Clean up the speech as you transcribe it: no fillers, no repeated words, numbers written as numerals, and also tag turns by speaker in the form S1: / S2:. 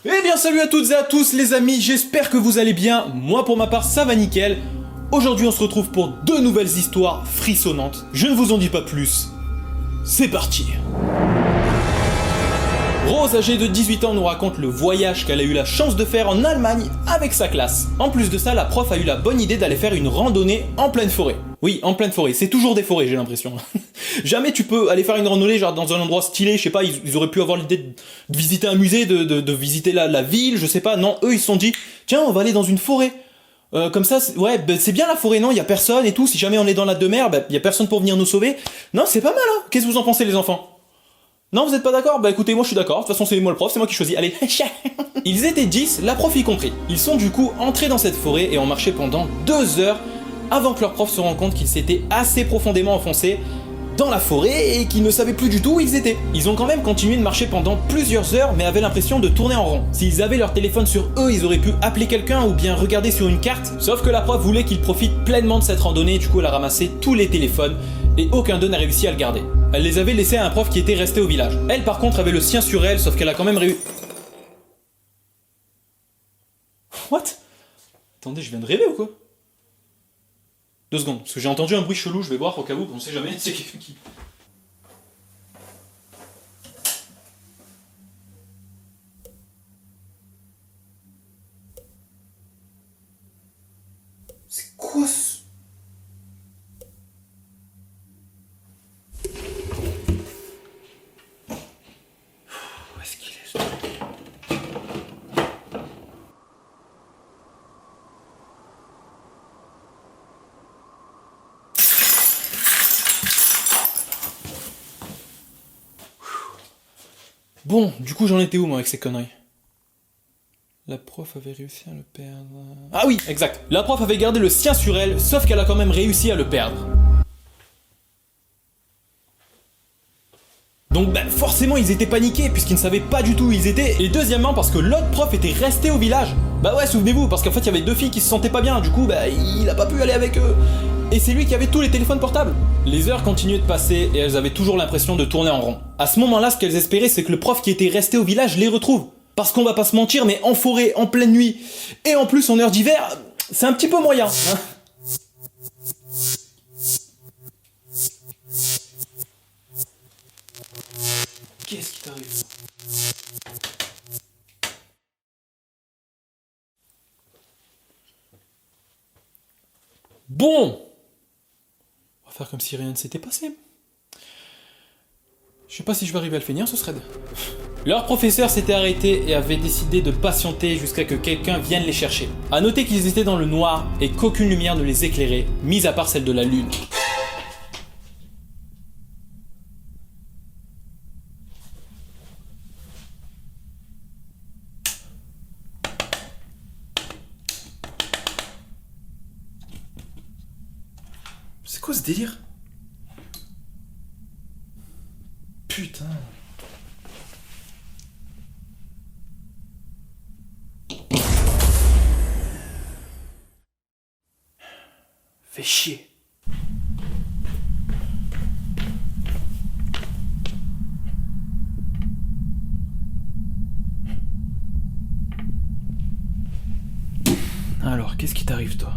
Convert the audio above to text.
S1: Eh bien salut à toutes et à tous les amis, j'espère que vous allez bien, moi pour ma part ça va nickel. Aujourd'hui on se retrouve pour deux nouvelles histoires frissonnantes, je ne vous en dis pas plus. C'est parti. Rose, âgée de 18 ans, nous raconte le voyage qu'elle a eu la chance de faire en Allemagne avec sa classe. En plus de ça, la prof a eu la bonne idée d'aller faire une randonnée en pleine forêt. Oui, en pleine forêt, c'est toujours des forêts j'ai l'impression. Jamais tu peux aller faire une randonnée genre dans un endroit stylé, je sais pas, ils auraient pu avoir l'idée de visiter un musée, de visiter la ville, je sais pas, non, eux ils se sont dit, tiens on va aller dans une forêt. Comme ça, ouais, c'est bien la forêt, non, y a personne et tout, si jamais on est dans la demeure, y a personne pour venir nous sauver. Non, c'est pas mal, hein. Qu'est-ce que vous en pensez les enfants? Non, vous êtes pas d'accord? Bah écoutez, moi je suis d'accord, de toute façon c'est moi le prof, c'est moi qui choisis, allez. Ils étaient 10, la prof y compris. Ils sont du coup entrés dans cette forêt et ont marché pendant 2 heures avant que leur prof se rende compte qu'ils s'étaient assez profondément enfoncés dans la forêt et qu'ils ne savaient plus du tout où ils étaient. Ils ont quand même continué de marcher pendant plusieurs heures mais avaient l'impression de tourner en rond. S'ils avaient leur téléphone sur eux, ils auraient pu appeler quelqu'un ou bien regarder sur une carte, sauf que la prof voulait qu'ils profitent pleinement de cette randonnée et du coup elle a ramassé tous les téléphones et aucun d'eux n'a réussi à le garder. Elle les avait laissés à un prof qui était resté au village. Elle par contre avait le sien sur elle, sauf qu'elle a quand même réussi... What? Attendez, je viens de rêver ou quoi? 2 secondes, parce que j'ai entendu un bruit chelou, je vais voir au cas où, on sait jamais, c'est qui... C'est quoi ce... Où est-ce qu'il est ce truc? Bon, du coup j'en étais où moi avec ces conneries? La prof avait réussi à le perdre... Ah oui, exact. La prof avait gardé le sien sur elle, sauf qu'elle a quand même réussi à le perdre. Donc bah forcément ils étaient paniqués puisqu'ils ne savaient pas du tout où ils étaient, et deuxièmement parce que l'autre prof était resté au village. Bah ouais, souvenez-vous, parce qu'en fait il y avait 2 filles qui se sentaient pas bien, du coup bah il a pas pu aller avec eux. Et c'est lui qui avait tous les téléphones portables. Les heures continuaient de passer et elles avaient toujours l'impression de tourner en rond. À ce moment-là, ce qu'elles espéraient, c'est que le prof qui était resté au village les retrouve. Parce qu'on va pas se mentir, mais en forêt, en pleine nuit, et en plus en heure d'hiver, c'est un petit peu moyen. Hein. Qu'est-ce qui t'arrive? Bon, on va faire comme si rien ne s'était passé. Je sais pas si je vais arriver à le finir ce thread. Leur professeur s'était arrêté et avait décidé de patienter jusqu'à ce que quelqu'un vienne les chercher. A noter qu'ils étaient dans le noir et qu'aucune lumière ne les éclairait, mis à part celle de la lune. C'est quoi ce délire? Putain. Fais chier. Alors, qu'est-ce qui t'arrive toi?